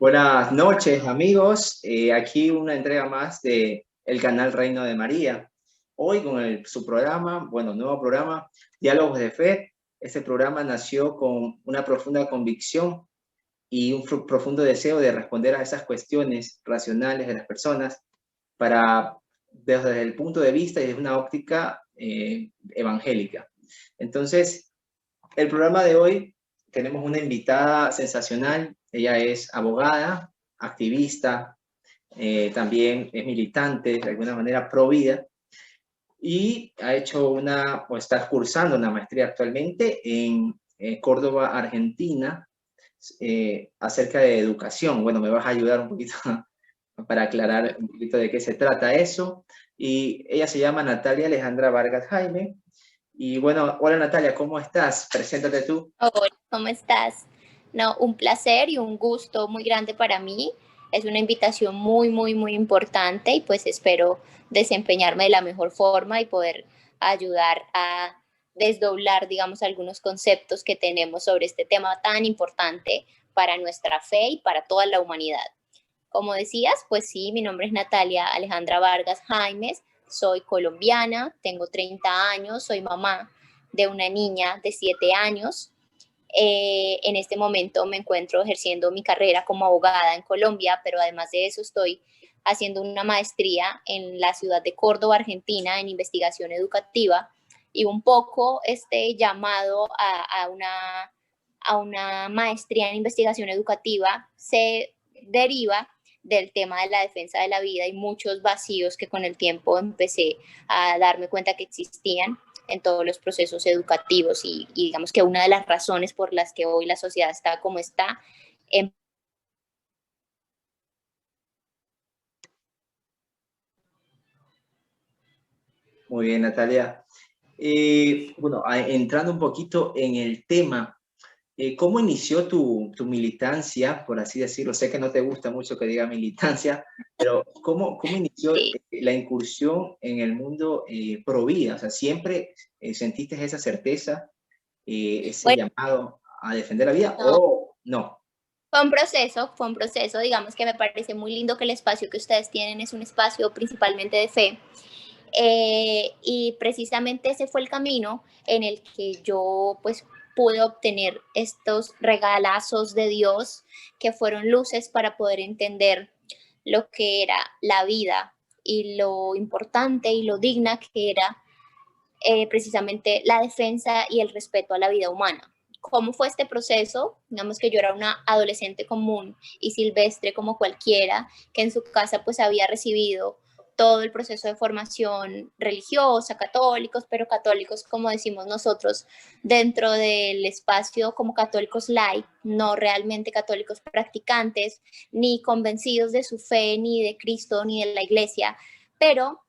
Buenas noches, amigos. Aquí una entrega más de el canal Reino de María. Hoy con su programa, nuevo programa, Diálogos de Fe. Este programa nació con una profunda convicción y un profundo deseo de responder a esas cuestiones racionales de las personas para, desde el punto de vista y desde una óptica evangélica. Entonces, el programa de hoy tenemos una invitada sensacional. Ella es abogada, activista, también es militante, de alguna manera pro vida, y ha hecho o está cursando una maestría actualmente en Córdoba, Argentina, acerca de educación. Bueno, me vas a ayudar un poquito para aclarar un poquito de qué se trata eso. Y ella se llama Natalia Alejandra Vargas Jaime. Y bueno, hola Natalia, ¿cómo estás? Preséntate tú. Hola, ¿cómo estás? No, un placer y un gusto muy grande para mí. Es una invitación muy, muy, muy importante y pues espero desempeñarme de la mejor forma y poder ayudar a desdoblar, digamos, algunos conceptos que tenemos sobre este tema tan importante para nuestra fe y para toda la humanidad. Como decías, pues sí, mi nombre es Natalia Alejandra Vargas Jaimes, soy colombiana, tengo 30 años, soy mamá de una niña de 7 años. En este momento me encuentro ejerciendo mi carrera como abogada en Colombia, pero además de eso estoy haciendo una maestría en la ciudad de Córdoba, Argentina, en investigación educativa, y un poco este llamado a una maestría en investigación educativa se deriva del tema de la defensa de la vida y muchos vacíos que con el tiempo empecé a darme cuenta que existían en todos los procesos educativos y digamos que una de las razones por las que hoy la sociedad está como está. Muy bien, Natalia. Entrando un poquito en el tema, ¿cómo inició tu militancia, por así decirlo? Sé que no te gusta mucho que diga militancia, pero ¿cómo inició Sí. la incursión en el mundo pro vida? O sea, ¿siempre sentiste esa certeza, ese Bueno, llamado a defender la vida no, o no? fue un proceso, digamos que me parece muy lindo que el espacio que ustedes tienen es un espacio principalmente de fe. Y precisamente ese fue el camino en el que yo pues pude obtener estos regalazos de Dios que fueron luces para poder entender lo que era la vida y lo importante y lo digna que era precisamente la defensa y el respeto a la vida humana. ¿Cómo fue este proceso? Digamos que yo era una adolescente común y silvestre como cualquiera, que en su casa pues había recibido todo el proceso de formación religiosa, católicos, pero católicos, como decimos nosotros, dentro del espacio como católicos light, no realmente católicos practicantes, ni convencidos de su fe, ni de Cristo, ni de la iglesia, pero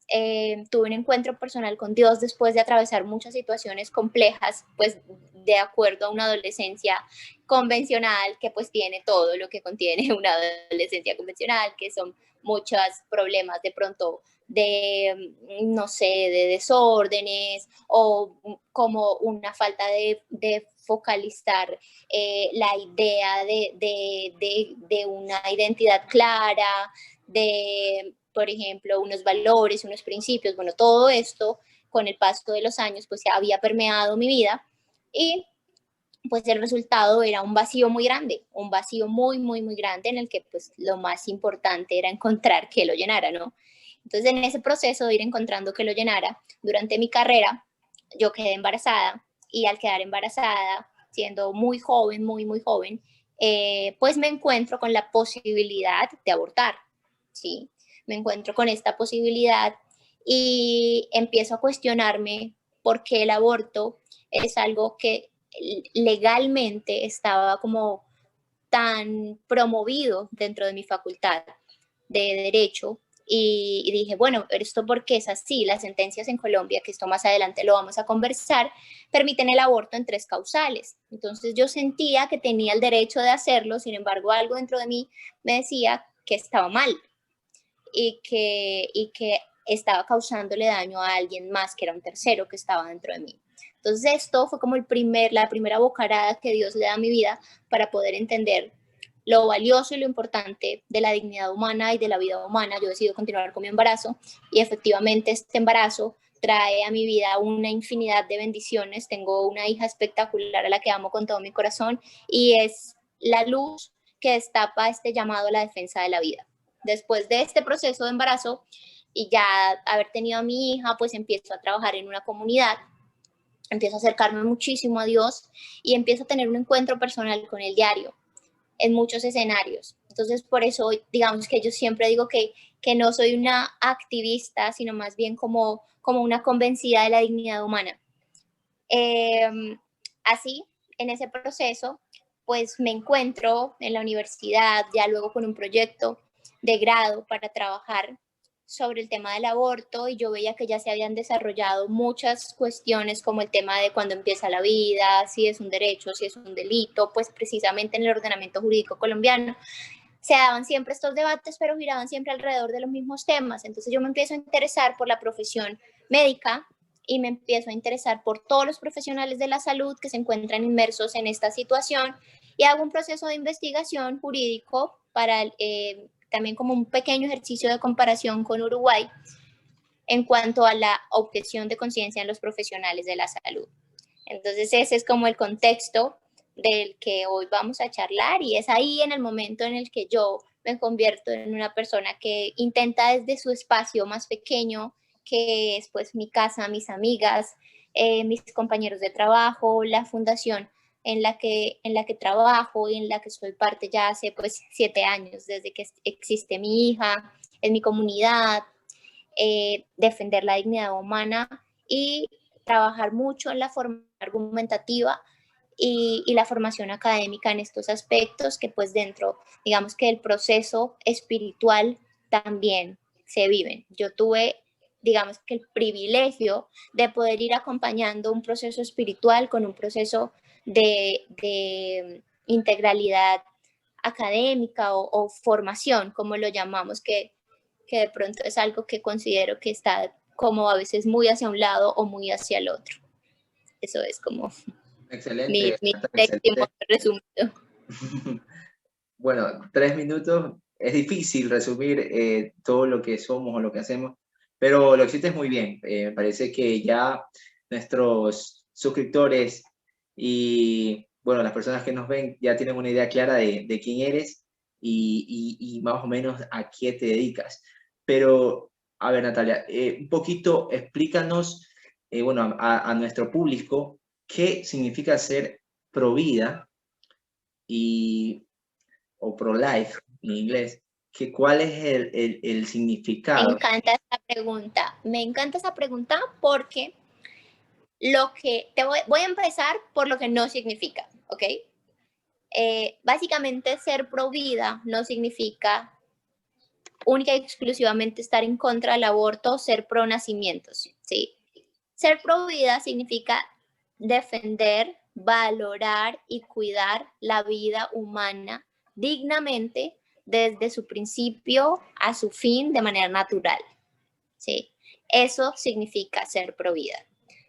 tuve un encuentro personal con Dios después de atravesar muchas situaciones complejas, pues de acuerdo a una adolescencia convencional que pues tiene todo lo que contiene una adolescencia convencional, que son muchos problemas de pronto de, no sé, de desórdenes o como una falta de focalizar la idea de una identidad clara, de, por ejemplo, unos valores, unos principios. Bueno, todo esto con el paso de los años pues ya había permeado mi vida y pues el resultado era un vacío muy grande, un vacío muy, muy, muy grande en el que pues lo más importante era encontrar que lo llenara, ¿no? Entonces en ese proceso de ir encontrando que lo llenara, durante mi carrera yo quedé embarazada y al quedar embarazada, siendo muy joven, muy, muy joven, pues me encuentro con la posibilidad de abortar, ¿sí? Me encuentro con esta posibilidad y empiezo a cuestionarme por qué el aborto es algo que legalmente estaba como tan promovido dentro de mi facultad de derecho y dije, bueno, pero esto por qué es así. Las sentencias en Colombia, que esto más adelante lo vamos a conversar, permiten el aborto en 3 causales. Entonces yo sentía que tenía el derecho de hacerlo, sin embargo algo dentro de mí me decía que estaba mal y que estaba causándole daño a alguien más, que era un tercero que estaba dentro de mí. Entonces esto fue como la primera bocarada que Dios le da a mi vida para poder entender lo valioso y lo importante de la dignidad humana y de la vida humana. Yo decido continuar con mi embarazo y efectivamente este embarazo trae a mi vida una infinidad de bendiciones. Tengo una hija espectacular a la que amo con todo mi corazón y es la luz que destapa este llamado a la defensa de la vida. Después de este proceso de embarazo y ya haber tenido a mi hija, pues empiezo a trabajar en una comunidad, empiezo a acercarme muchísimo a Dios y empiezo a tener un encuentro personal con el diario en muchos escenarios. Entonces, por eso, digamos que yo siempre digo que no soy una activista, sino más bien como una convencida de la dignidad humana. Así, en ese proceso, pues me encuentro en la universidad, ya luego con un proyecto de grado para trabajar sobre el tema del aborto y yo veía que ya se habían desarrollado muchas cuestiones como el tema de cuándo empieza la vida, si es un derecho, si es un delito, pues precisamente en el ordenamiento jurídico colombiano se daban siempre estos debates, pero giraban siempre alrededor de los mismos temas. Entonces yo me empiezo a interesar por la profesión médica y me empiezo a interesar por todos los profesionales de la salud que se encuentran inmersos en esta situación y hago un proceso de investigación jurídico para también como un pequeño ejercicio de comparación con Uruguay en cuanto a la objeción de conciencia en los profesionales de la salud. Entonces ese es como el contexto del que hoy vamos a charlar y es ahí en el momento en el que yo me convierto en una persona que intenta desde su espacio más pequeño, que es pues mi casa, mis amigas, mis compañeros de trabajo, la fundación en la que trabajo y en la que soy parte ya hace pues 7 años, desde que existe mi hija, en mi comunidad, defender la dignidad humana y trabajar mucho en la forma argumentativa y la formación académica en estos aspectos que pues dentro, digamos que el proceso espiritual también se viven. Yo tuve, digamos que el privilegio de poder ir acompañando un proceso espiritual con un proceso de integralidad académica o formación, como lo llamamos, que de pronto es algo que considero que está como a veces muy hacia un lado o muy hacia el otro. Eso es como Excelente, mi excelente. resumido. Bueno, 3 minutos, es difícil resumir todo lo que somos o lo que hacemos, pero lo hiciste muy bien. Me parece que ya nuestros suscriptores y, bueno, las personas que nos ven ya tienen una idea clara de quién eres y más o menos a qué te dedicas. Pero, a ver, Natalia, un poquito explícanos, bueno, a nuestro público, qué significa ser provida y o pro-life en inglés, que cuál es el significado. Me encanta esa pregunta porque voy a empezar por lo que no significa, ¿ok? Básicamente ser pro vida no significa única y exclusivamente estar en contra del aborto o ser pro nacimientos, ¿sí? Ser pro vida significa defender, valorar y cuidar la vida humana dignamente desde su principio a su fin de manera natural, ¿sí? Eso significa ser pro vida.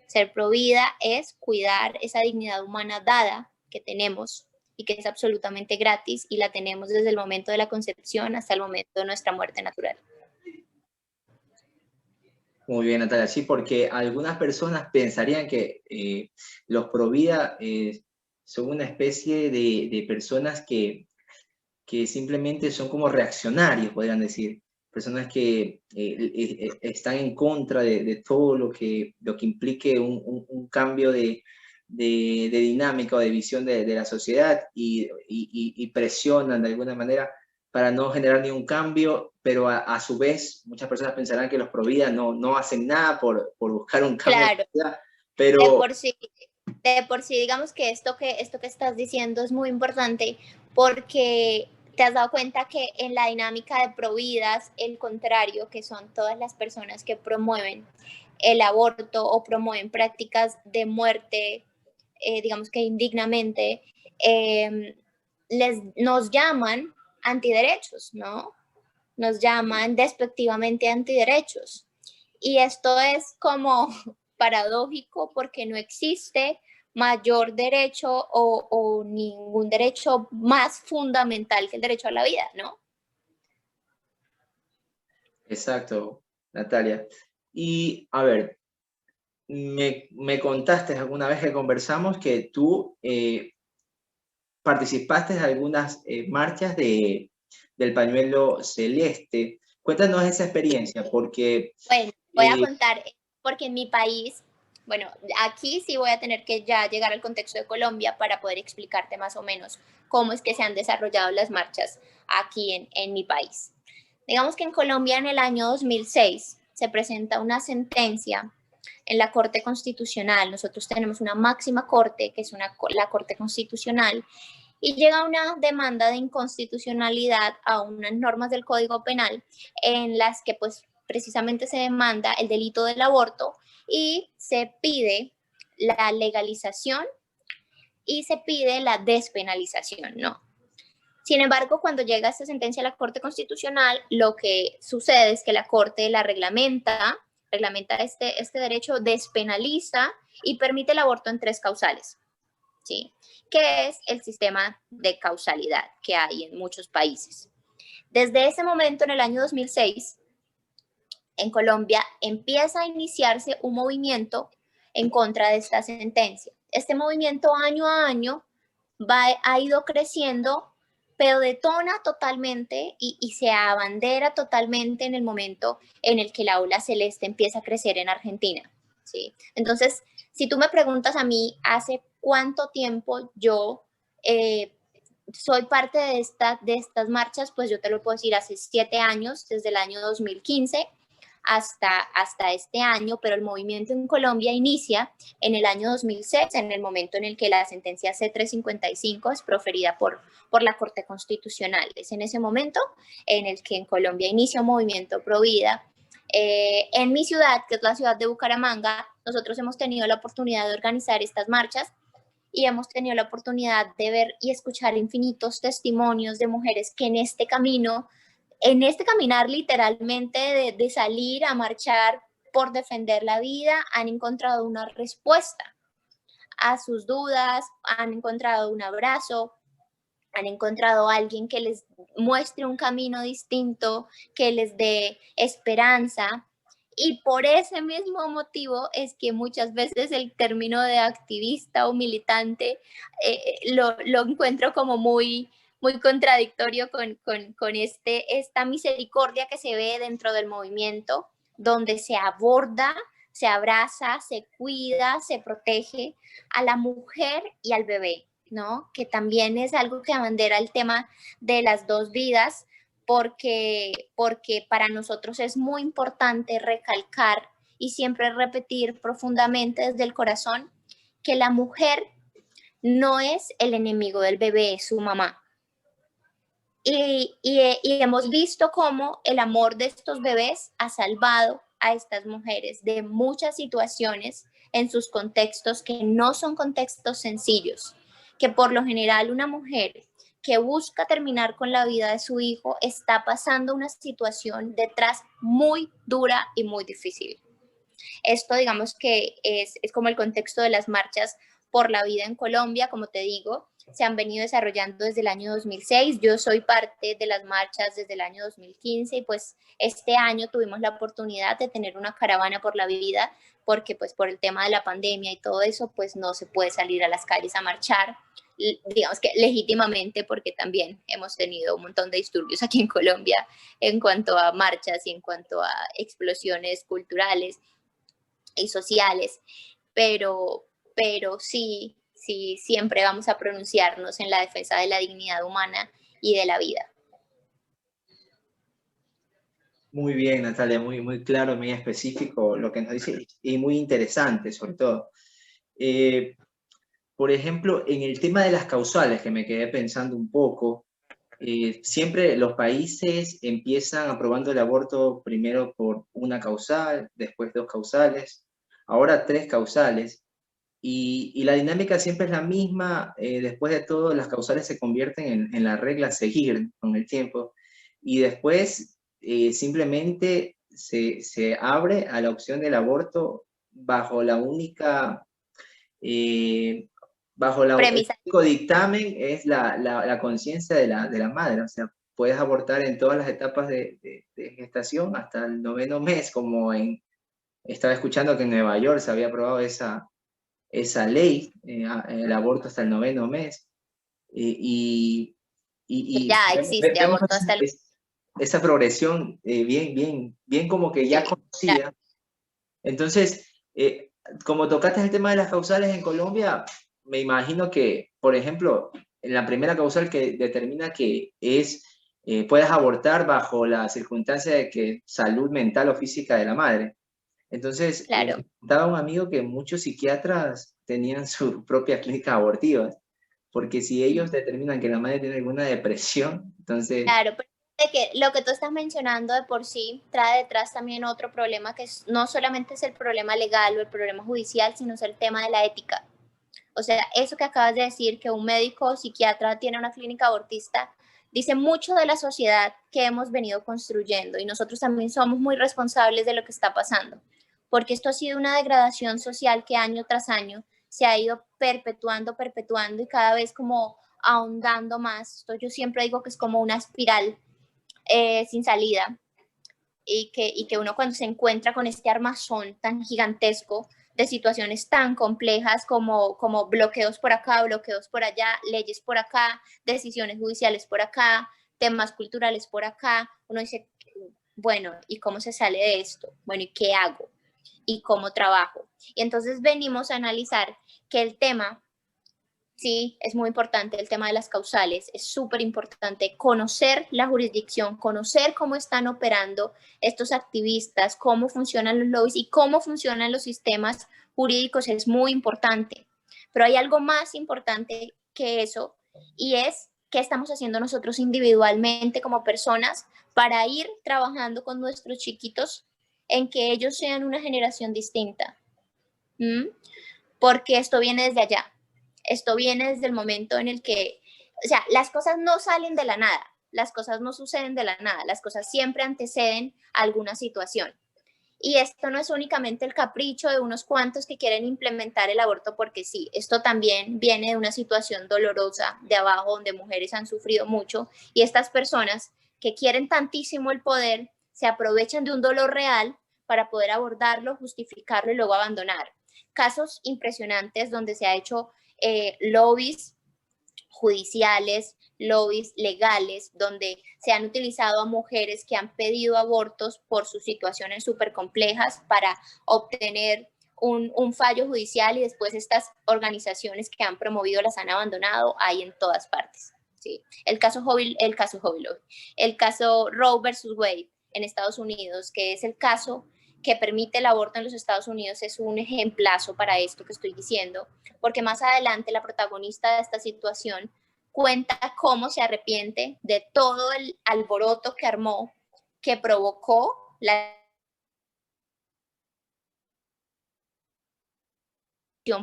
Ser pro vida es cuidar esa dignidad humana dada que tenemos y que es absolutamente gratis y la tenemos desde el momento de la concepción hasta el momento de nuestra muerte natural. Muy bien, Natalia, sí, porque algunas personas pensarían que los pro vida son una especie de personas que simplemente son como reaccionarios, podrían decir, personas que están en contra de todo lo que implique un cambio de dinámica o de visión de la sociedad y presionan de alguna manera para no generar ningún cambio, pero a su vez muchas personas pensarán que los Provida no hacen nada por buscar un cambio Claro, de sociedad, de pero por sí, de por sí digamos que esto que estás diciendo es muy importante porque te has dado cuenta que en la dinámica de Providas, el contrario, que son todas las personas que promueven el aborto o promueven prácticas de muerte, digamos que indignamente, nos llaman antiderechos, ¿no? Nos llaman despectivamente antiderechos. Y esto es como paradójico porque no existe mayor derecho o ningún derecho más fundamental que el derecho a la vida, ¿no? Exacto, Natalia. Y a ver, me contaste alguna vez que conversamos que tú participaste en algunas marchas del pañuelo celeste. Cuéntanos esa experiencia, porque... Bueno, voy a contar, porque en mi país, bueno, aquí sí voy a tener que ya llegar al contexto de Colombia para poder explicarte más o menos cómo es que se han desarrollado las marchas aquí en mi país. Digamos que en Colombia en el año 2006 se presenta una sentencia en la Corte Constitucional. Nosotros tenemos una máxima corte, que es la Corte Constitucional, y llega una demanda de inconstitucionalidad a unas normas del Código Penal en las que pues precisamente se demanda el delito del aborto y se pide la legalización y se pide la despenalización, ¿no? Sin embargo, cuando llega esta sentencia a la Corte Constitucional, lo que sucede es que la Corte la reglamenta este derecho, despenaliza y permite el aborto en 3 causales, ¿sí? Que es el sistema de causalidad que hay en muchos países. Desde ese momento, en el año 2006, en Colombia empieza a iniciarse un movimiento en contra de esta sentencia. Este movimiento año a año ha ido creciendo, pero detona totalmente y se abandera totalmente en el momento en el que la ola celeste empieza a crecer en Argentina, ¿sí? Entonces, si tú me preguntas a mí hace cuánto tiempo yo soy parte de estas marchas, pues yo te lo puedo decir hace 7 años, desde el año 2015 hasta este año, pero el movimiento en Colombia inicia en el año 2006, en el momento en el que la sentencia C-355 es proferida por la Corte Constitucional. Es en ese momento en el que en Colombia inicia un movimiento pro vida. En mi ciudad, que es la ciudad de Bucaramanga, nosotros hemos tenido la oportunidad de organizar estas marchas y hemos tenido la oportunidad de ver y escuchar infinitos testimonios de mujeres que en este caminar literalmente de salir a marchar por defender la vida, han encontrado una respuesta a sus dudas, han encontrado un abrazo, han encontrado a alguien que les muestre un camino distinto, que les dé esperanza. Y por ese mismo motivo es que muchas veces el término de activista o militante lo encuentro como muy contradictorio con esta misericordia que se ve dentro del movimiento, donde se aborda, se abraza, se cuida, se protege a la mujer y al bebé, ¿no? Que también es algo que abandera el tema de las 2 vidas, porque para nosotros es muy importante recalcar y siempre repetir profundamente desde el corazón que la mujer no es el enemigo del bebé, es su mamá. Y hemos visto cómo el amor de estos bebés ha salvado a estas mujeres de muchas situaciones en sus contextos que no son contextos sencillos, que por lo general una mujer que busca terminar con la vida de su hijo está pasando una situación detrás muy dura y muy difícil. Esto digamos que es como el contexto de las marchas por la vida en Colombia, como te digo, se han venido desarrollando desde el año 2006. Yo soy parte de las marchas desde el año 2015 y pues este año tuvimos la oportunidad de tener una caravana por la vida porque pues por el tema de la pandemia y todo eso pues no se puede salir a las calles a marchar, digamos que legítimamente, porque también hemos tenido un montón de disturbios aquí en Colombia en cuanto a marchas y en cuanto a explosiones culturales y sociales, pero sí, siempre vamos a pronunciarnos en la defensa de la dignidad humana y de la vida. Muy bien, Natalia, muy claro, muy específico lo que nos dice y muy interesante sobre todo. Por ejemplo, en el tema de las causales, que me quedé pensando un poco, Siempre los países empiezan aprobando el aborto primero por una causal, después dos causales, ahora tres causales. Y la dinámica siempre es la misma. Después de todo, las causales se convierten en la regla a seguir con el tiempo. Y después simplemente se abre a la opción del aborto bajo la única, eh, el Premisa. único dictamen es la conciencia de la madre. O sea, puedes abortar en todas las etapas de gestación hasta el noveno mes, como estaba escuchando que en Nueva York se había aprobado esa ley, el aborto hasta el noveno mes, Que y ya existe vemos aborto hasta el... esa progresión bien como que ya Sí, claro. conocida. Entonces, como tocaste el tema de las causales en Colombia, me imagino que, por ejemplo, en la primera causal que determina que puedes abortar bajo la circunstancia de que salud mental o física de la madre. Entonces, Claro. me contaba un amigo que muchos psiquiatras tenían sus propias clínicas abortivas, porque si ellos determinan que la madre tiene alguna depresión, entonces, Claro, pero de que lo que tú estás mencionando de por sí trae detrás también otro problema que no solamente es el problema legal o el problema judicial, sino es el tema de la ética. O sea, eso que acabas de decir, que un médico o psiquiatra tiene una clínica abortista, dice mucho de la sociedad que hemos venido construyendo y nosotros también somos muy responsables de lo que está pasando, porque esto ha sido una degradación social que año tras año se ha ido perpetuando y cada vez como ahondando más. Esto yo siempre digo que es como una espiral sin salida y que uno cuando se encuentra con este armazón tan gigantesco de situaciones tan complejas como bloqueos por acá, bloqueos por allá, leyes por acá, decisiones judiciales por acá, temas culturales por acá, uno dice, bueno, ¿y cómo se sale de esto? Bueno, ¿y qué hago? ¿Y cómo trabajo? Y entonces venimos a analizar que el tema sí, es muy importante el tema de las causales, es súper importante conocer la jurisdicción, conocer cómo están operando estos activistas, cómo funcionan los lobbies y cómo funcionan los sistemas jurídicos, es muy importante. Pero hay algo más importante que eso y es qué estamos haciendo nosotros individualmente como personas para ir trabajando con nuestros chiquitos en que ellos sean una generación distinta. ¿Mm? Porque esto viene desde allá. Esto viene desde el momento en el que, o sea, las cosas no salen de la nada, las cosas no suceden de la nada, las cosas siempre anteceden a alguna situación. Y esto no es únicamente el capricho de unos cuantos que quieren implementar el aborto porque sí, esto también viene de una situación dolorosa de abajo donde mujeres han sufrido mucho y estas personas que quieren tantísimo el poder se aprovechan de un dolor real para poder abordarlo, justificarlo y luego abandonar. Casos impresionantes donde se ha hecho lobbies judiciales, lobbies legales, donde se han utilizado a mujeres que han pedido abortos por sus situaciones súper complejas para obtener un fallo judicial y después estas organizaciones que han promovido las han abandonado, hay en todas partes. ¿Sí? El caso Roe versus Wade en Estados Unidos, que es el caso que permite el aborto en los Estados Unidos, es un ejemplazo para esto que estoy diciendo, porque más adelante la protagonista de esta situación cuenta cómo se arrepiente de todo el alboroto que armó, que provocó la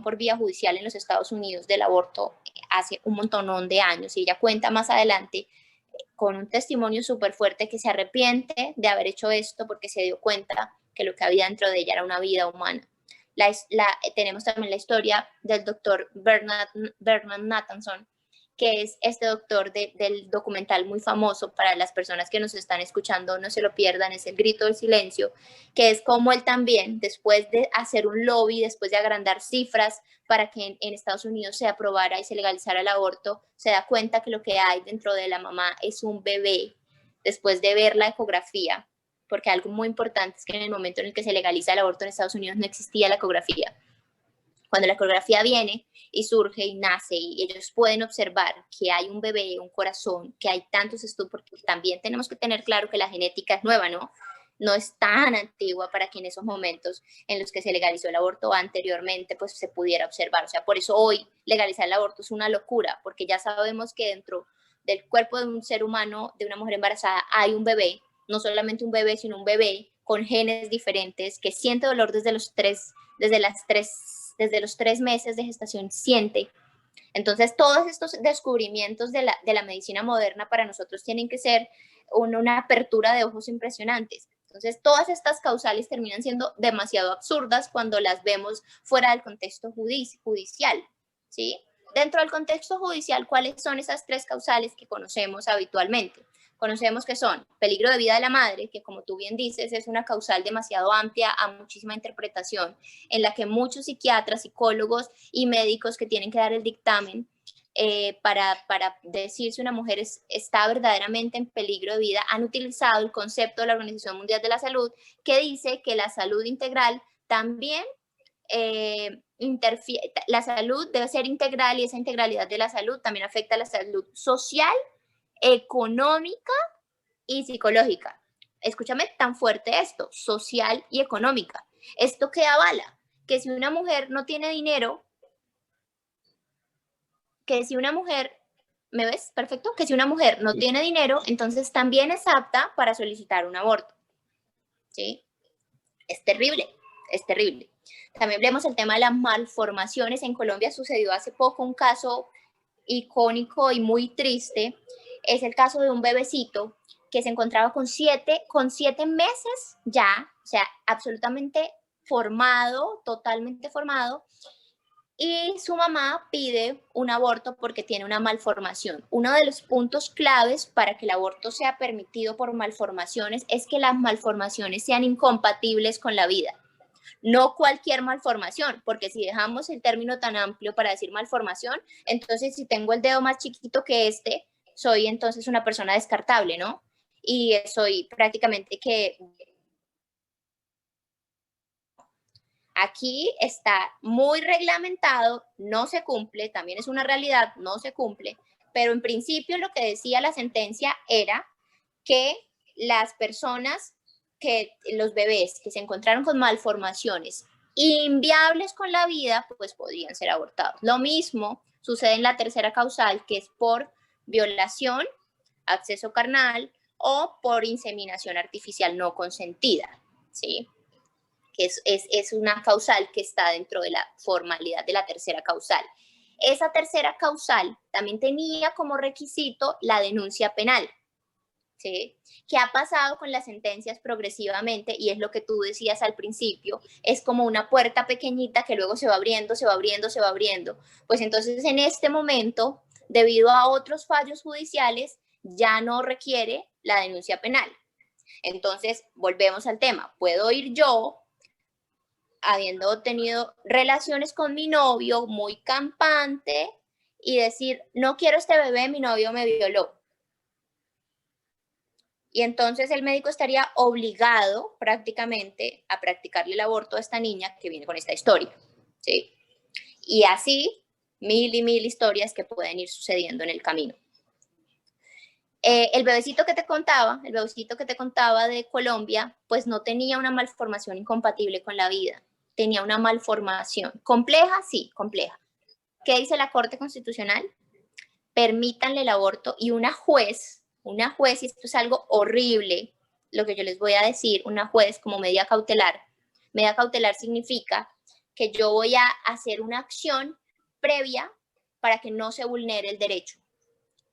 por vía judicial en los Estados Unidos del aborto hace un montón de años. Y ella cuenta más adelante con un testimonio súper fuerte que se arrepiente de haber hecho esto porque se dio cuenta que lo que había dentro de ella era una vida humana. Tenemos también la historia del doctor Bernard Nathanson, que es este doctor del documental muy famoso para las personas que nos están escuchando, no se lo pierdan, es El Grito del Silencio, que es como él también, después de hacer un lobby, después de agrandar cifras para que en Estados Unidos se aprobara y se legalizara el aborto, se da cuenta que lo que hay dentro de la mamá es un bebé, después de ver la ecografía, porque algo muy importante es que en el momento en el que se legaliza el aborto en Estados Unidos no existía la ecografía. Cuando la ecografía viene y surge y nace y ellos pueden observar que hay un bebé, un corazón, que hay tantos estudios, porque también tenemos que tener claro que la genética es nueva, ¿no? No es tan antigua para que en esos momentos en los que se legalizó el aborto anteriormente, pues se pudiera observar. O sea, por eso hoy legalizar el aborto es una locura, porque ya sabemos que dentro del cuerpo de un ser humano, de una mujer embarazada, hay un bebé, no solamente un bebé, sino un bebé con genes diferentes, que siente dolor desde los 3 meses de gestación, siente. Entonces, todos estos descubrimientos de la medicina moderna para nosotros tienen que ser una apertura de ojos impresionantes. Entonces, todas estas causales terminan siendo demasiado absurdas cuando las vemos fuera del contexto judicial, ¿sí? Dentro del contexto judicial, ¿cuáles son esas 3 causales que conocemos habitualmente? Conocemos que son peligro de vida de la madre, que como tú bien dices, es una causal demasiado amplia, a muchísima interpretación, en la que muchos psiquiatras, psicólogos y médicos que tienen que dar el dictamen para decir si una mujer está verdaderamente en peligro de vida, han utilizado el concepto de la Organización Mundial de la Salud, que dice que la salud integral también la salud debe ser integral, y esa integralidad de la salud también afecta a la salud social, económica y psicológica. Escúchame tan fuerte esto, social y económica. ¿Esto qué avala? Que si una mujer no tiene dinero, que si una mujer, ¿me ves? Perfecto. Que si una mujer no tiene dinero, entonces también es apta para solicitar un aborto. ¿Sí? Es terrible, es terrible. También vemos el tema de las malformaciones. En Colombia sucedió hace poco un caso icónico y muy triste. Es el caso de un bebecito que se encontraba con 7 meses ya, o sea, absolutamente formado, totalmente formado, y su mamá pide un aborto porque tiene una malformación. Uno de los puntos claves para que el aborto sea permitido por malformaciones es que las malformaciones sean incompatibles con la vida. No cualquier malformación, porque si dejamos el término tan amplio para decir malformación, entonces si tengo el dedo más chiquito que este, soy entonces una persona descartable, ¿no? Y soy prácticamente que... Aquí está muy reglamentado, no se cumple, también es una realidad, no se cumple, pero en principio lo que decía la sentencia era que las personas, que los bebés que se encontraron con malformaciones inviables con la vida, pues podrían ser abortados. Lo mismo sucede en la tercera causal, que es por violación, acceso carnal o por inseminación artificial no consentida, ¿sí? Que es una causal que está dentro de la formalidad de la tercera causal. Esa tercera causal también tenía como requisito la denuncia penal, ¿sí? ¿Qué ha pasado con las sentencias progresivamente? Y es lo que tú decías al principio, es como una puerta pequeñita que luego se va abriendo, se va abriendo, se va abriendo. Pues entonces en este momento, debido a otros fallos judiciales, ya no requiere la denuncia penal. Entonces, volvemos al tema, puedo ir yo, habiendo tenido relaciones con mi novio, muy campante, y decir, no quiero este bebé, mi novio me violó. Y entonces el médico estaría obligado prácticamente a practicarle el aborto a esta niña que viene con esta historia, ¿sí? Y así, mil y mil historias que pueden ir sucediendo en el camino. El bebecito que te contaba de Colombia, pues no tenía una malformación incompatible con la vida. Tenía una malformación. ¿Compleja? Sí, compleja. ¿Qué dice la Corte Constitucional? Permítanle el aborto, y una juez, y esto es algo horrible, lo que yo les voy a decir, una juez como medida cautelar. Medida cautelar significa que yo voy a hacer una acción previa para que no se vulnere el derecho.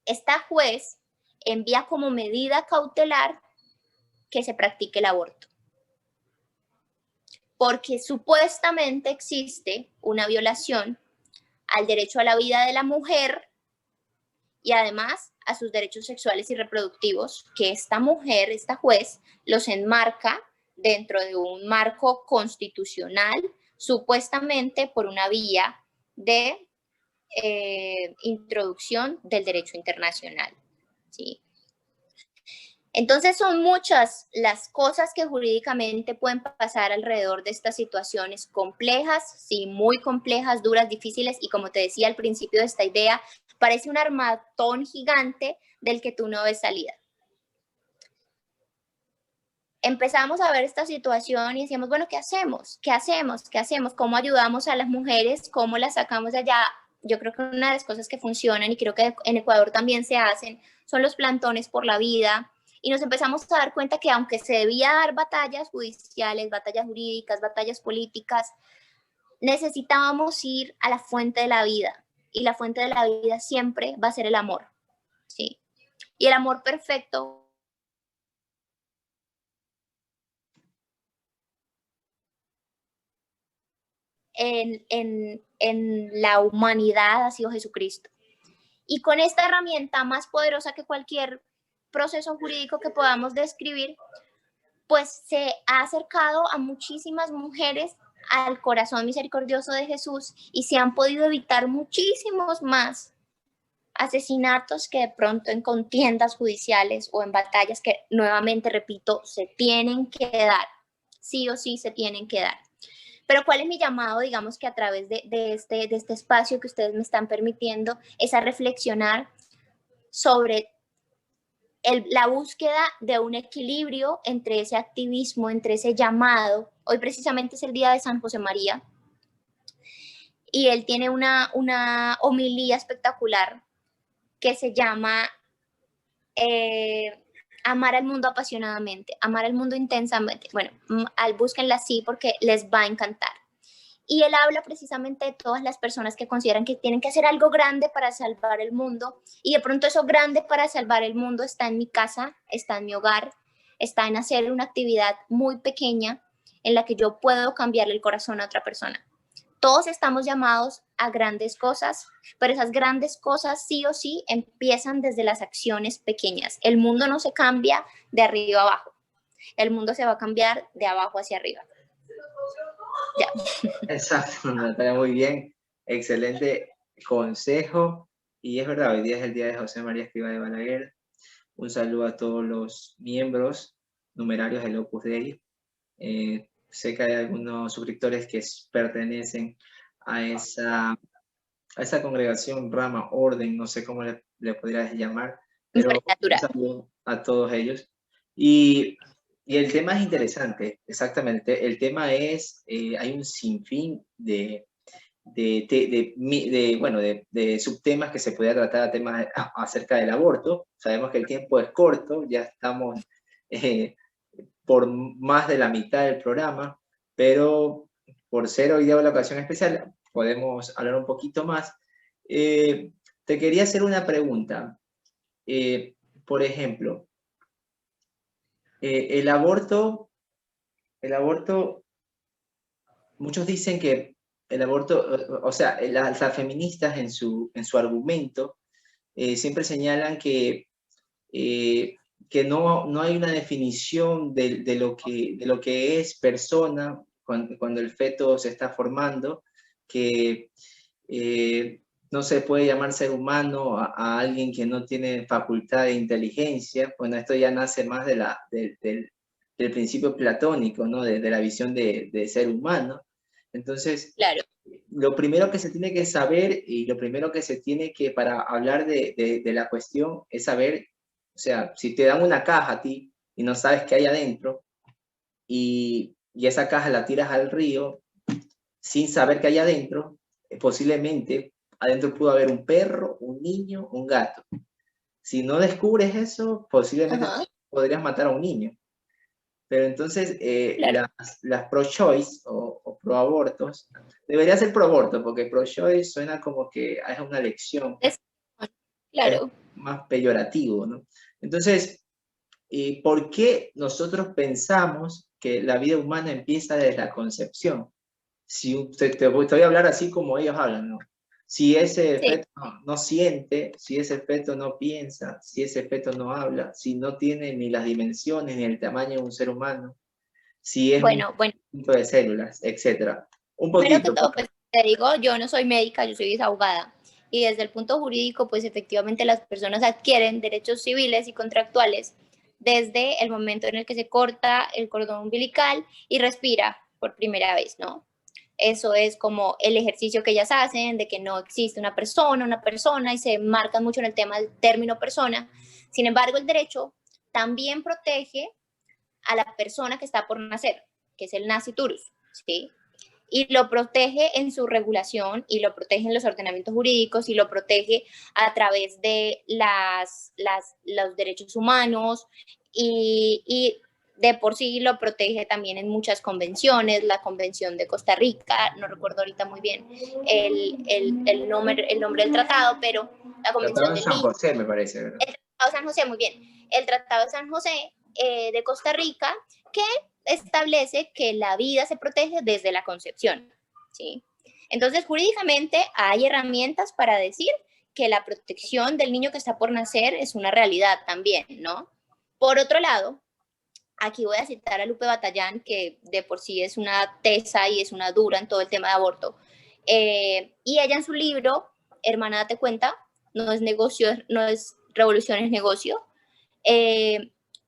Esta juez envía como medida cautelar que se practique el aborto, porque supuestamente existe una violación al derecho a la vida de la mujer y además a sus derechos sexuales y reproductivos, que esta mujer, esta juez, los enmarca dentro de un marco constitucional, supuestamente por una vía de introducción del derecho internacional, ¿sí? Entonces son muchas las cosas que jurídicamente pueden pasar alrededor de estas situaciones complejas, sí, muy complejas, duras, difíciles, y como te decía al principio de esta idea, parece un armatón gigante del que tú no ves salida. Empezamos a ver esta situación y decíamos, bueno, ¿qué hacemos? ¿Qué hacemos? ¿Qué hacemos? ¿Cómo ayudamos a las mujeres? ¿Cómo las sacamos de allá? yo creo que una de las cosas que funcionan, y creo que en Ecuador también se hacen, son los plantones por la vida, y nos empezamos a dar cuenta que aunque se debía dar batallas judiciales, batallas jurídicas, batallas políticas, necesitábamos ir a la fuente de la vida, y la fuente de la vida siempre va a ser el amor, ¿sí? Y el amor perfecto en la humanidad ha sido Jesucristo. Y con esta herramienta más poderosa que cualquier proceso jurídico que podamos describir, pues se ha acercado a muchísimas mujeres al corazón misericordioso de Jesús y se han podido evitar muchísimos más asesinatos que de pronto en contiendas judiciales o en batallas que, nuevamente repito, se tienen que dar, sí o sí se tienen que dar. Pero ¿cuál es mi llamado? Digamos que a través de este espacio que ustedes me están permitiendo, es a reflexionar sobre la búsqueda de un equilibrio entre ese activismo, entre ese llamado. Hoy precisamente es el día de San José María y él tiene una homilía espectacular que se llama amar al mundo apasionadamente, amar al mundo intensamente. Bueno, búsquenla así porque les va a encantar. Y él habla precisamente de todas las personas que consideran que tienen que hacer algo grande para salvar el mundo. Y de pronto eso grande para salvar el mundo está en mi casa, está en mi hogar, está en hacer una actividad muy pequeña en la que yo puedo cambiarle el corazón a otra persona. Todos estamos llamados a grandes cosas, pero esas grandes cosas sí o sí empiezan desde las acciones pequeñas. El mundo no se cambia de arriba a abajo. El mundo se va a cambiar de abajo hacia arriba. Ya. Exacto, Natalia, muy bien. Excelente consejo. Y es verdad, hoy día es el día de José María Escrivá de Balaguer. Un saludo a todos los miembros numerarios del Opus Dei. Sé que hay algunos suscriptores que pertenecen a esa congregación, rama, orden, no sé cómo le podrías llamar, pero un saludo a todos ellos. Y el tema es interesante, exactamente. El tema es, hay un sinfín de subtemas que se podría tratar a temas acerca del aborto. Sabemos que el tiempo es corto, ya estamos por más de la mitad del programa, pero por ser hoy día la ocasión especial, podemos hablar un poquito más. Te quería hacer una pregunta. Por ejemplo, el aborto, muchos dicen que el aborto, o sea, las feministas en su argumento siempre señalan que no hay una definición de lo que es persona cuando el feto se está formando, que no se puede llamar ser humano a alguien que no tiene facultad de inteligencia. Bueno, esto ya nace más del principio platónico, ¿no? De la visión de ser humano. Entonces, claro, lo primero que se tiene que saber y lo primero que se tiene que, para hablar de la cuestión, es saber, o sea, si te dan una caja a ti y no sabes qué hay adentro, y esa caja la tiras al río sin saber qué hay adentro, posiblemente adentro pudo haber un perro, un niño, un gato. Si no descubres eso, posiblemente podrías matar a un niño. Pero entonces claro. las pro-choice o pro-abortos, debería ser pro-aborto, porque pro-choice suena como que es una elección. Claro. Es más peyorativo, ¿no? Entonces, ¿por qué nosotros pensamos que la vida humana empieza desde la concepción? Si te voy a hablar así como ellos hablan, ¿no? Si ese feto no siente, si ese feto no piensa, si ese feto no habla, si no tiene ni las dimensiones ni el tamaño de un ser humano, si es un conjunto de células, etc. Un poquito. Primero que todo, pues te digo, yo no soy médica, yo soy desabogada. Y desde el punto jurídico, pues efectivamente las personas adquieren derechos civiles y contractuales desde el momento en el que se corta el cordón umbilical y respira por primera vez, ¿no? Eso es como el ejercicio que ellas hacen de que no existe una persona y se marcan mucho en el tema del término persona. Sin embargo, el derecho también protege a la persona que está por nacer, que es el nasciturus, ¿sí? y lo protege en su regulación, y lo protege en los ordenamientos jurídicos, y lo protege a través de los derechos humanos, y de por sí lo protege también en muchas convenciones, la Convención de Costa Rica, no recuerdo ahorita muy bien el nombre del tratado, pero la Tratado Convención de del San Niño, José, me parece, ¿verdad? el Tratado de San José, muy bien, el Tratado de San José de Costa Rica, que establece que la vida se protege desde la concepción, ¿sí? Entonces, jurídicamente hay herramientas para decir que la protección del niño que está por nacer es una realidad también, ¿no? Por otro lado, aquí voy a citar a Lupe Batallán, que de por sí es una tesa y es una dura en todo el tema de aborto. Y ella en su libro, Hermana, date cuenta, no es negocio, no es revolución, es negocio,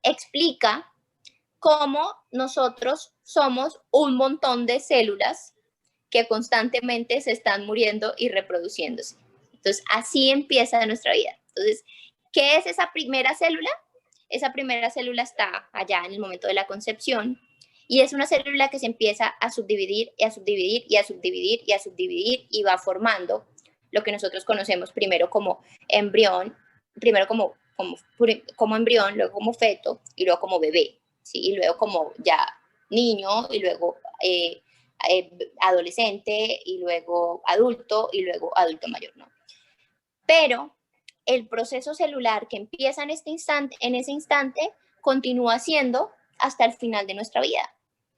explica cómo nosotros somos un montón de células que constantemente se están muriendo y reproduciéndose. Entonces, así empieza nuestra vida. Entonces, ¿qué es esa primera célula? Esa primera célula está allá en el momento de la concepción y es una célula que se empieza a subdividir y a subdividir y a subdividir y a subdividir y va formando lo que nosotros conocemos primero como embrión, primero como embrión, luego como feto y luego como bebé, ¿sí? Y luego como ya niño y luego adolescente y luego adulto mayor, ¿no? Pero el proceso celular que empieza en ese instante continúa siendo hasta el final de nuestra vida.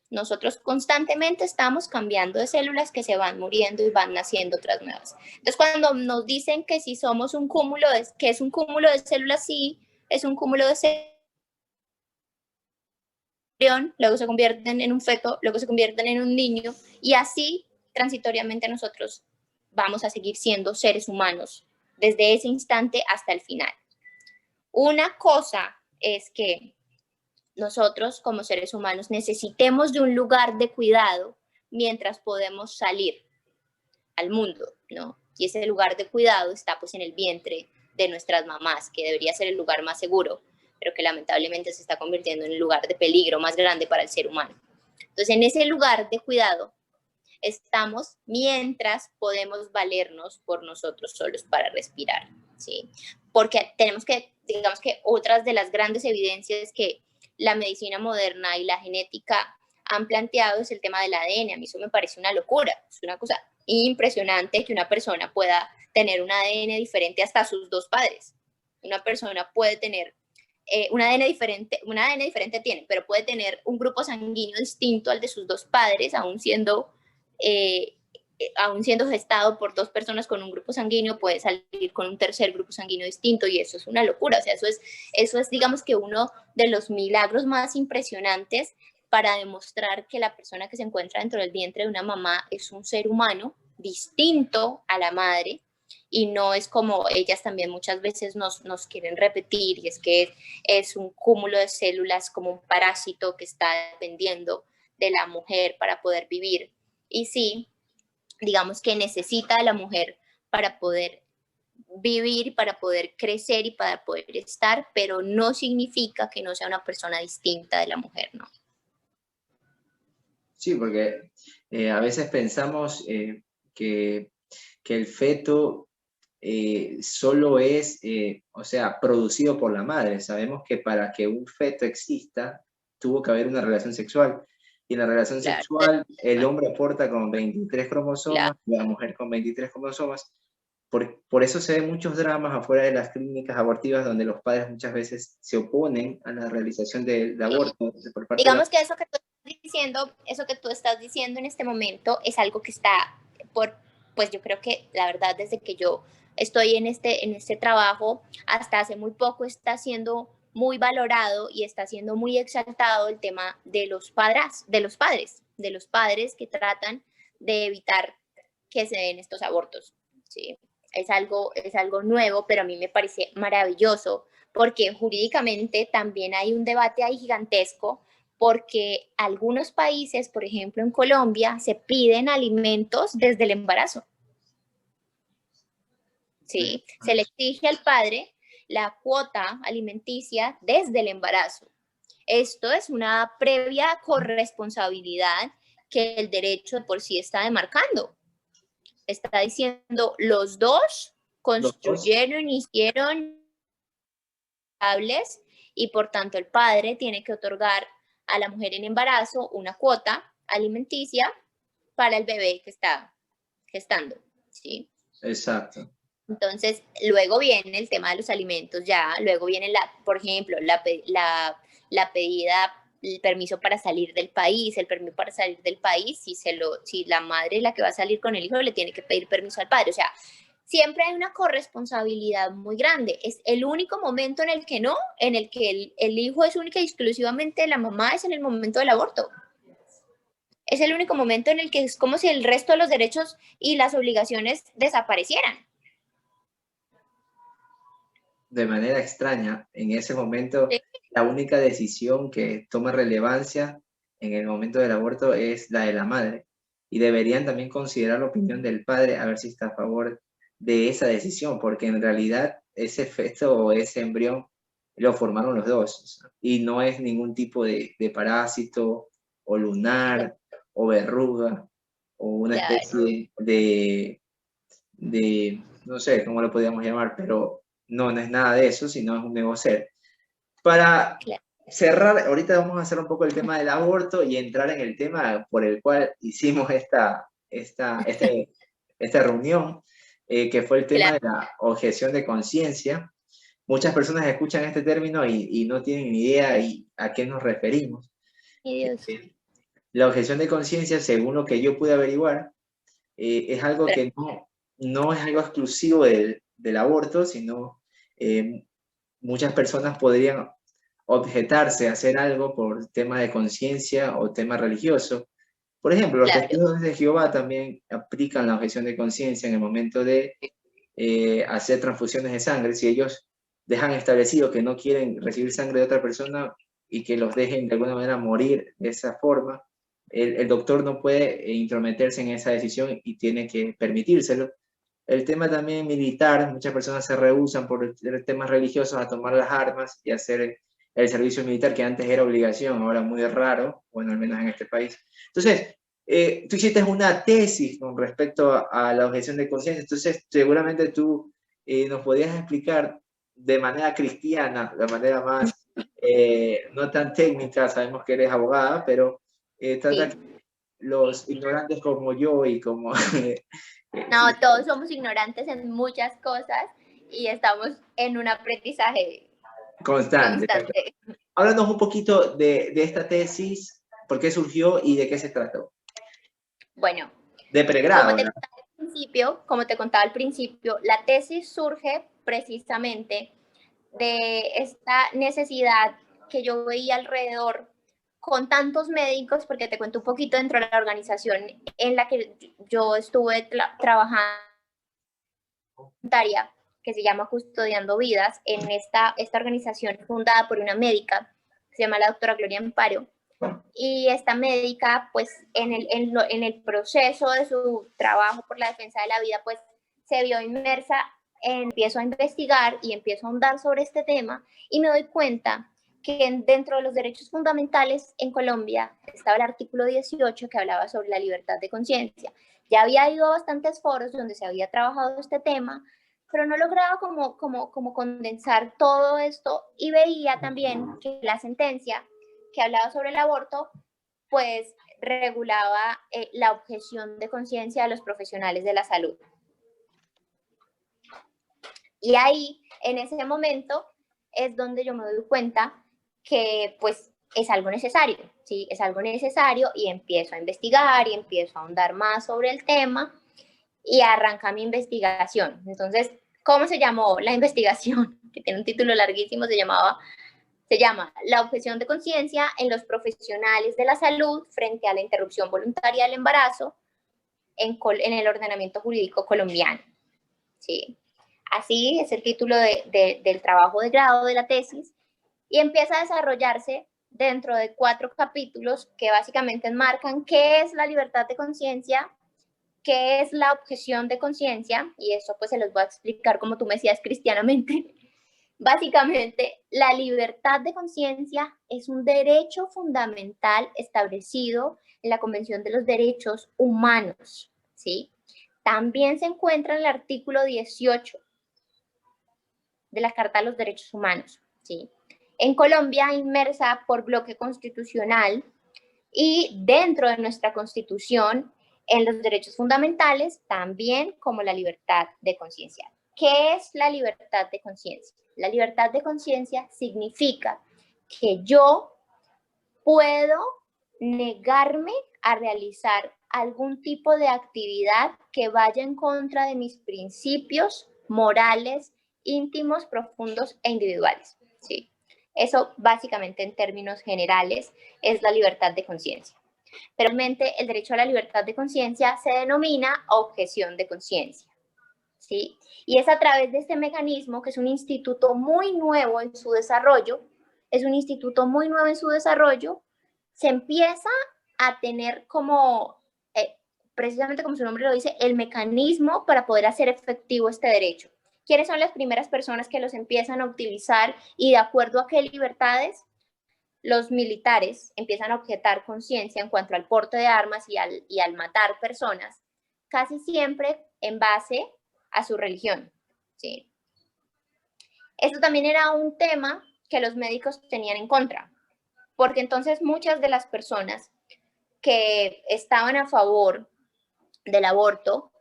Nosotros constantemente estamos cambiando de células que se van muriendo y van naciendo otras nuevas. Entonces, cuando nos dicen que si somos un cúmulo, que es un cúmulo de células, sí, es un cúmulo de células, luego se convierten en un feto, luego se convierten en un niño, y así transitoriamente nosotros vamos a seguir siendo seres humanos desde ese instante hasta el final. Una cosa es que nosotros como seres humanos necesitemos de un lugar de cuidado mientras podemos salir al mundo, ¿no? Y ese lugar de cuidado está pues en el vientre de nuestras mamás, que debería ser el lugar más seguro, pero que lamentablemente se está convirtiendo en el lugar de peligro más grande para el ser humano. Entonces, en ese lugar de cuidado estamos mientras podemos valernos por nosotros solos para respirar, ¿sí? Porque tenemos que, digamos que otras de las grandes evidencias que la medicina moderna y la genética han planteado es el tema del ADN. A mí eso me parece una locura, es una cosa impresionante que una persona pueda tener un ADN diferente hasta sus dos padres. Una persona puede tener un ADN diferente tiene, pero puede tener un grupo sanguíneo distinto al de sus dos padres, eh, aún siendo gestado por dos personas con un grupo sanguíneo, puede salir con un tercer grupo sanguíneo distinto, y eso es una locura. O sea, eso es digamos que uno de los milagros más impresionantes para demostrar que la persona que se encuentra dentro del vientre de una mamá es un ser humano distinto a la madre, y no es como ellas también muchas veces nos quieren repetir, y es que es un cúmulo de células como un parásito que está dependiendo de la mujer para poder vivir. Y sí, digamos que necesita a la mujer para poder vivir, para poder crecer y para poder estar, pero no significa que no sea una persona distinta de la mujer, ¿no? Sí, porque a veces pensamos que, que el feto solo es, o sea, producido por la madre. Sabemos que para que un feto exista, tuvo que haber una relación sexual. Y en la relación Claro, sexual, el hombre aporta con 23 claro. cromosomas, la mujer con 23 cromosomas. Por eso se ven muchos dramas afuera de las clínicas abortivas donde los padres muchas veces se oponen a la realización del aborto por parte de la... Digamos que eso que tú estás diciendo en este momento es algo que está pues yo creo que la verdad desde que yo estoy en este trabajo hasta hace muy poco está siendo muy valorado y está siendo muy exaltado el tema de de los padres que tratan de evitar que se den estos abortos, ¿sí? Es algo nuevo, pero a mí me parece maravilloso porque jurídicamente también hay un debate ahí gigantesco, porque algunos países, por ejemplo en Colombia, se piden alimentos desde el embarazo, ¿sí? Se le exige al padre la cuota alimenticia desde el embarazo. Esto es una previa corresponsabilidad que el derecho por sí está demarcando. Está diciendo, los dos construyeron, hicieron y por tanto el padre tiene que otorgar a la mujer en embarazo una cuota alimenticia para el bebé que está gestando, ¿sí? Exacto. Entonces, luego viene el tema de los alimentos, ya, luego viene, por ejemplo, la pedida, el permiso para salir del país, si la madre es la que va a salir con el hijo, le tiene que pedir permiso al padre, o sea, siempre hay una corresponsabilidad muy grande. Es el único momento en el que el hijo es única y exclusivamente de la mamá, es en el momento del aborto. Es el único momento en el que es como si el resto de los derechos y las obligaciones desaparecieran. De manera extraña, en ese momento, Sí. la única decisión que toma relevancia en el momento del aborto es la de la madre. Y deberían también considerar la opinión del padre a ver si está a favor de esa decisión, porque en realidad ese feto o ese embrión lo formaron los dos, o sea, y no es ningún tipo de parásito o lunar o verruga o una especie de, no sé cómo lo podríamos llamar, pero no es nada de eso, sino es un nuevo ser. Para cerrar, ahorita vamos a hacer un poco el tema del aborto y entrar en el tema por el cual hicimos esta reunión, que fue el tema de la objeción de conciencia. Muchas personas escuchan este término y no tienen ni idea a qué nos referimos. La objeción de conciencia, según lo que yo pude averiguar, es algo que no es algo exclusivo del aborto, sino muchas personas podrían objetarse a hacer algo por tema de conciencia o tema religioso. Por ejemplo, los testigos de Jehová también aplican la objeción de conciencia en el momento de hacer transfusiones de sangre. Si ellos dejan establecido que no quieren recibir sangre de otra persona y que los dejen de alguna manera morir de esa forma, el doctor no puede intrometerse en esa decisión y tiene que permitírselo. El tema también militar, muchas personas se rehúsan por temas religiosos a tomar las armas y hacer el servicio militar, que antes era obligación, ahora muy raro, bueno, al menos en este país. Entonces, tú hiciste una tesis con respecto a la objeción de conciencia, entonces seguramente tú nos podías explicar de manera cristiana, de manera más, no tan técnica, sabemos que eres abogada, pero trata que los ignorantes como yo y como... No, todos somos ignorantes en muchas cosas y estamos en un aprendizaje constante. Háblanos un poquito de esta tesis, por qué surgió y de qué se trató. Bueno, de pregrado. Como te contaba al principio, la tesis surge precisamente de esta necesidad que yo veía alrededor con tantos médicos, porque te cuento un poquito dentro de la organización en la que yo estuve trabajando, que se llama Custodiando Vidas, en esta organización fundada por una médica, que se llama la doctora Gloria Amparo, y esta médica, pues, en el proceso de su trabajo por la defensa de la vida, pues, se vio inmersa, empiezo a investigar y empiezo a ahondar sobre este tema, y me doy cuenta que dentro de los derechos fundamentales en Colombia estaba el artículo 18 que hablaba sobre la libertad de conciencia. Ya había ido a bastantes foros donde se había trabajado este tema, pero no lograba como condensar todo esto, y veía también que la sentencia que hablaba sobre el aborto, pues regulaba la objeción de conciencia de los profesionales de la salud. Y ahí, en ese momento, es donde yo me doy cuenta que pues es algo necesario, ¿sí? Es algo necesario, y empiezo a investigar y empiezo a ahondar más sobre el tema y arranca mi investigación. Entonces, ¿cómo se llamó la investigación? Que tiene un título larguísimo, se llama La objeción de conciencia en los profesionales de la salud frente a la interrupción voluntaria del embarazo en el ordenamiento jurídico colombiano. ¿Sí? Así es el título del trabajo de grado de la tesis, y empieza a desarrollarse dentro de 4 capítulos que básicamente enmarcan qué es la libertad de conciencia, qué es la objeción de conciencia, y eso pues se los voy a explicar como tú me decías cristianamente, Básicamente, la libertad de conciencia es un derecho fundamental establecido en la Convención de los Derechos Humanos, ¿sí? También se encuentra en el artículo 18 de la Carta de los Derechos Humanos, ¿sí? En Colombia, inmersa por bloque constitucional y dentro de nuestra Constitución, en los derechos fundamentales, también como la libertad de conciencia. ¿Qué es la libertad de conciencia? La libertad de conciencia significa que yo puedo negarme a realizar algún tipo de actividad que vaya en contra de mis principios morales, íntimos, profundos e individuales, ¿sí? Eso básicamente en términos generales es la libertad de conciencia. Pero realmente el derecho a la libertad de conciencia se denomina objeción de conciencia, ¿sí? Y es a través de este mecanismo, que es un instituto muy nuevo en su desarrollo, se empieza a tener como, precisamente como su nombre lo dice, el mecanismo para poder hacer efectivo este derecho. ¿Quiénes son las primeras personas que los empiezan a utilizar y de acuerdo a qué libertades? Los militares empiezan a objetar conciencia en cuanto al porte de armas y al matar personas, casi siempre en base a su religión, ¿sí? Esto también era un tema que los médicos tenían en contra, porque entonces muchas de las personas que estaban a favor del aborto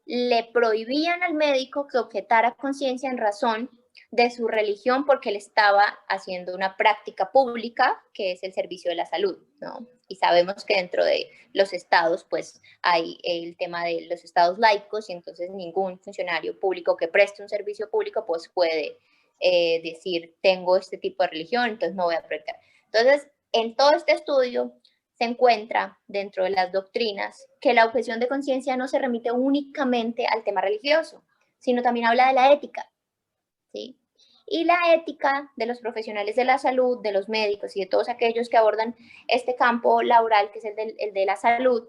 le prohibían al médico que objetara conciencia en razón de su religión porque él estaba haciendo una práctica pública que es el servicio de la salud, ¿no? Y sabemos que dentro de los estados pues hay el tema de los estados laicos y entonces ningún funcionario público que preste un servicio público pues puede decir tengo este tipo de religión, entonces no voy a practicar. Entonces, en todo este estudio se encuentra dentro de las doctrinas que la objeción de conciencia no se remite únicamente al tema religioso, sino también habla de la ética, ¿sí? Y la ética de los profesionales de la salud, de los médicos y de todos aquellos que abordan este campo laboral, que es el de la salud,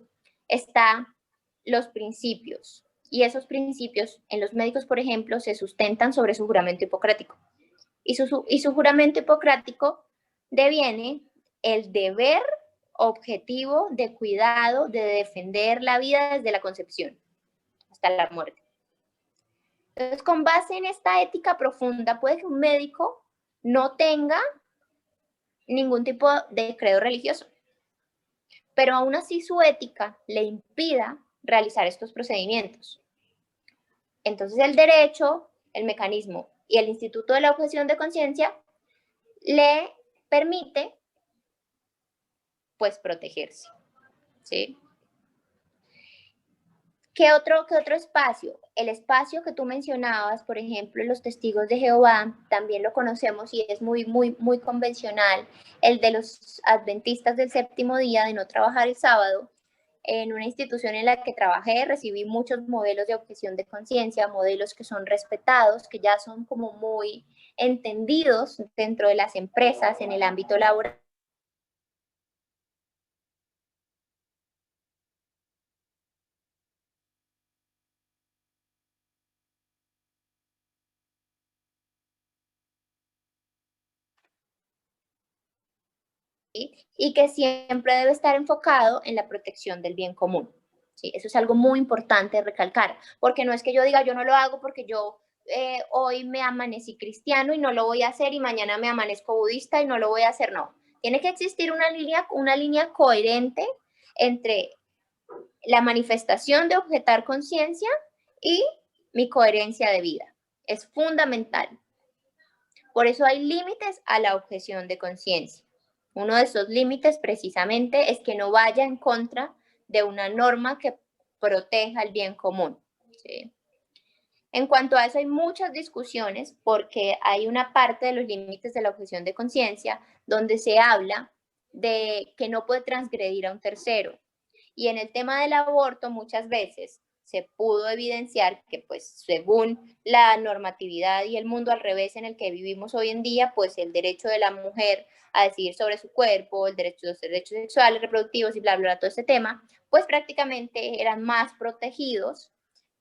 está los principios. Y esos principios en los médicos, por ejemplo, se sustentan sobre su juramento hipocrático. Y su juramento hipocrático deviene el deber objetivo de cuidado, de defender la vida desde la concepción hasta la muerte. Entonces, con base en esta ética profunda, puede que un médico no tenga ningún tipo de credo religioso, pero aún así su ética le impida realizar estos procedimientos. Entonces, el derecho, el mecanismo y el Instituto de la Objeción de Conciencia le permite, pues, protegerse, ¿sí? ¿Qué otro espacio? El espacio que tú mencionabas, por ejemplo, los testigos de Jehová, también lo conocemos y es muy, muy, muy convencional, el de los adventistas del séptimo día, de no trabajar el sábado. En una institución en la que trabajé, recibí muchos modelos de objeción de conciencia, modelos que son respetados, que ya son como muy entendidos dentro de las empresas en el ámbito laboral. Y que siempre debe estar enfocado en la protección del bien común. ¿Sí? Eso es algo muy importante recalcar, porque no es que yo diga yo no lo hago porque yo hoy me amanecí cristiano y no lo voy a hacer y mañana me amanezco budista y no lo voy a hacer, no. Tiene que existir una línea coherente entre la manifestación de objetar conciencia y mi coherencia de vida. Es fundamental. Por eso hay límites a la objeción de conciencia. Uno de esos límites precisamente es que no vaya en contra de una norma que proteja el bien común, ¿sí? En cuanto a eso hay muchas discusiones porque hay una parte de los límites de la objeción de conciencia donde se habla de que no puede transgredir a un tercero. Y en el tema del aborto muchas veces se pudo evidenciar que pues según la normatividad y el mundo al revés en el que vivimos hoy en día, pues el derecho de la mujer a decidir sobre su cuerpo, el derecho, los derechos sexuales, reproductivos y bla, bla, bla, todo ese tema, pues prácticamente eran más protegidos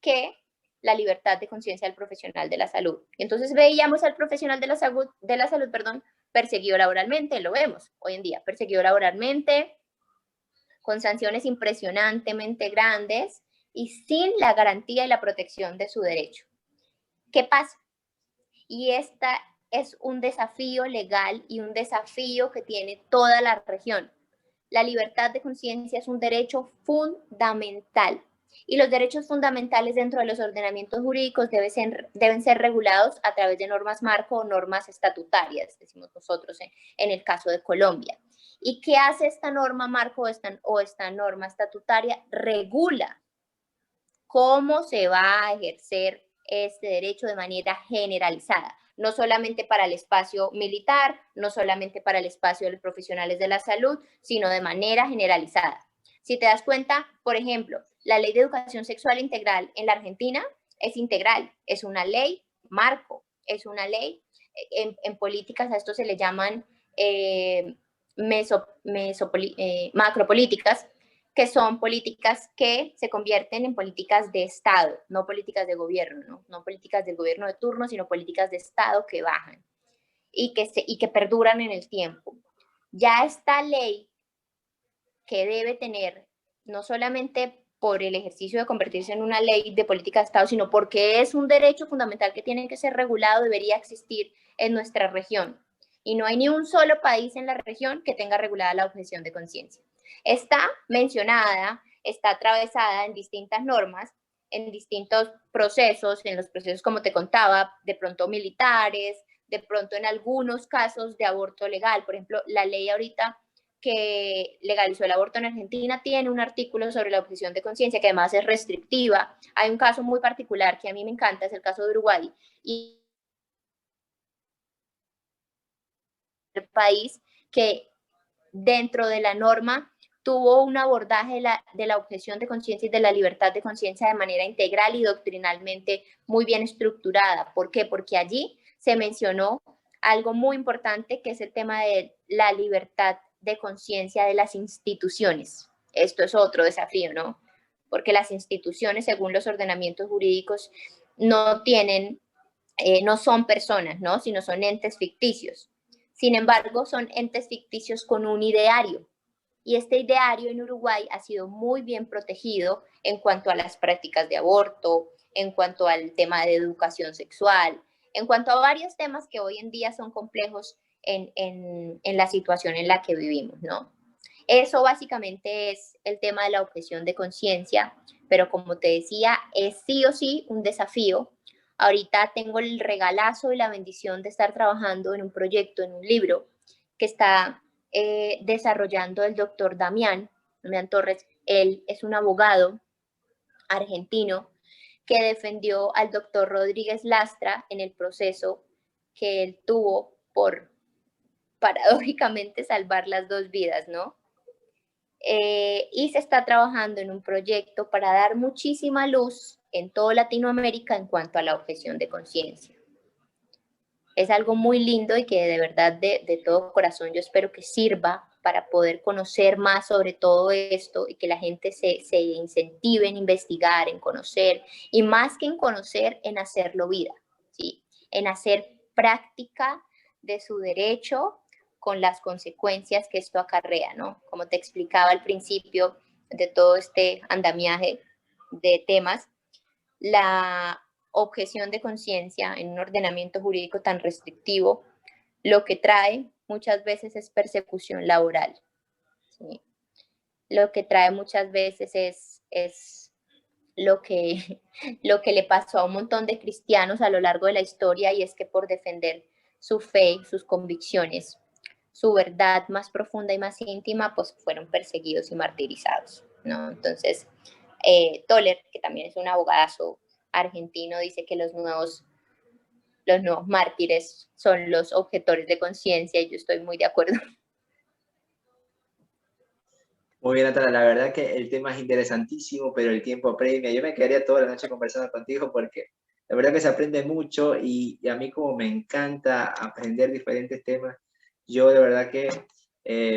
que la libertad de conciencia del profesional de la salud. Entonces veíamos al profesional de la salud, perseguido laboralmente, lo vemos hoy en día, perseguido laboralmente, con sanciones impresionantemente grandes y sin la garantía y la protección de su derecho. ¿Qué pasa? Y esta es un desafío legal y un desafío que tiene toda la región. La libertad de conciencia es un derecho fundamental y los derechos fundamentales dentro de los ordenamientos jurídicos deben ser regulados a través de normas marco o normas estatutarias, decimos nosotros en el caso de Colombia. ¿Y qué hace esta norma marco o esta norma estatutaria? Regula cómo se va a ejercer este derecho de manera generalizada, no solamente para el espacio militar, no solamente para el espacio de los profesionales de la salud, sino de manera generalizada. Si te das cuenta, por ejemplo, la Ley de Educación Sexual Integral en la Argentina es integral, es una ley marco, es una ley, en políticas a esto se le llaman macropolíticas, que son políticas que se convierten en políticas de Estado, no políticas de gobierno, no políticas del gobierno de turno, sino políticas de Estado que bajan y que perduran en el tiempo. Ya esta ley que debe tener, no solamente por el ejercicio de convertirse en una ley de política de Estado, sino porque es un derecho fundamental que tiene que ser regulado, debería existir en nuestra región. Y no hay ni un solo país en la región que tenga regulada la objeción de conciencia. Está mencionada, está atravesada en distintas normas, en distintos procesos, en los procesos, como te contaba, de pronto militares, de pronto en algunos casos de aborto legal. Por ejemplo, la ley ahorita que legalizó el aborto en Argentina tiene un artículo sobre la objeción de conciencia que además es restrictiva. Hay un caso muy particular que a mí me encanta, es el caso de Uruguay, y el país que dentro de la norma tuvo un abordaje de la objeción de conciencia y de la libertad de conciencia de manera integral y doctrinalmente muy bien estructurada. ¿Por qué? Porque allí se mencionó algo muy importante, que es el tema de la libertad de conciencia de las instituciones. Esto es otro desafío, ¿no? Porque las instituciones, según los ordenamientos jurídicos, no son personas, ¿no? Sino son entes ficticios. Sin embargo, son entes ficticios con un ideario. Y este ideario en Uruguay ha sido muy bien protegido en cuanto a las prácticas de aborto, en cuanto al tema de educación sexual, en cuanto a varios temas que hoy en día son complejos en la situación en la que vivimos, ¿no? Eso básicamente es el tema de la objeción de conciencia, pero como te decía, es sí o sí un desafío. Ahorita tengo el regalazo y la bendición de estar trabajando en un proyecto, en un libro que está desarrollando el doctor Damián Torres. Él es un abogado argentino que defendió al doctor Rodríguez Lastra en el proceso que él tuvo por, paradójicamente, salvar las dos vidas, ¿no? Y se está trabajando en un proyecto para dar muchísima luz en toda Latinoamérica en cuanto a la objeción de conciencia. Es algo muy lindo y que de verdad, de todo corazón, yo espero que sirva para poder conocer más sobre todo esto y que la gente se incentive en investigar, en conocer, y más que en conocer, en hacerlo vida, ¿sí? En hacer práctica de su derecho con las consecuencias que esto acarrea, ¿no? Como te explicaba al principio de todo este andamiaje de temas, la objeción de conciencia en un ordenamiento jurídico tan restrictivo, lo que trae muchas veces es persecución laboral, ¿sí? Lo que trae muchas veces es lo que le pasó a un montón de cristianos a lo largo de la historia, y es que por defender su fe, sus convicciones, su verdad más profunda y más íntima, pues fueron perseguidos y martirizados, ¿no? Entonces, Toller, que también es un abogadazo argentino, dice que los nuevos mártires son los objetores de conciencia, y yo estoy muy de acuerdo. Muy bien, Natalia, la verdad que el tema es interesantísimo, pero el tiempo apremia. Yo me quedaría toda la noche conversando contigo porque la verdad que se aprende mucho y a mí como me encanta aprender diferentes temas, yo de verdad que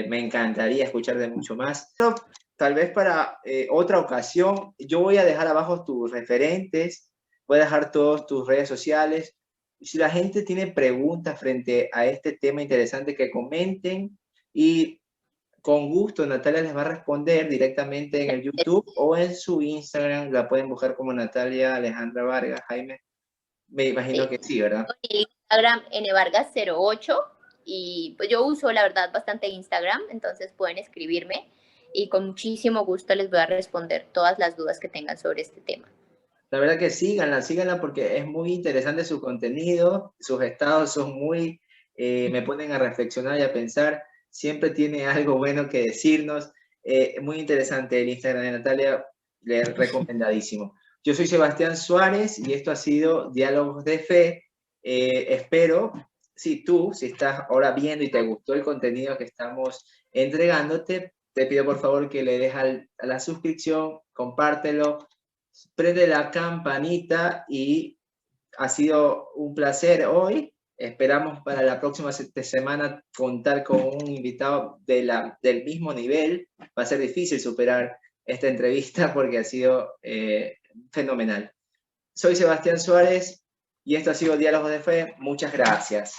me encantaría escuchar de mucho más. Tal vez para otra ocasión, yo voy a dejar abajo tus referentes, Voy a dejar todas tus redes sociales. Si la gente tiene preguntas frente a este tema interesante, que comenten y con gusto Natalia les va a responder directamente en el YouTube o en su Instagram. La pueden buscar como Natalia Alejandra Vargas. Jaime, me imagino que sí, ¿verdad? En Instagram, nvargas08, y pues yo uso, la verdad, bastante Instagram, entonces pueden escribirme y con muchísimo gusto les voy a responder todas las dudas que tengan sobre este tema. La verdad que síganla porque es muy interesante su contenido, sus estados son muy, me ponen a reflexionar y a pensar, siempre tiene algo bueno que decirnos, muy interesante el Instagram de Natalia, recomendadísimo. Yo soy Sebastián Suárez y esto ha sido Diálogos de Fe. Espero, si estás ahora viendo y te gustó el contenido que estamos entregándote, te pido por favor que le des a la suscripción, compártelo, prende la campanita y ha sido un placer hoy. Esperamos para la próxima semana contar con un invitado del mismo nivel. Va a ser difícil superar esta entrevista porque ha sido fenomenal. Soy Sebastián Suárez y esto ha sido Diálogos de Fe. Muchas gracias.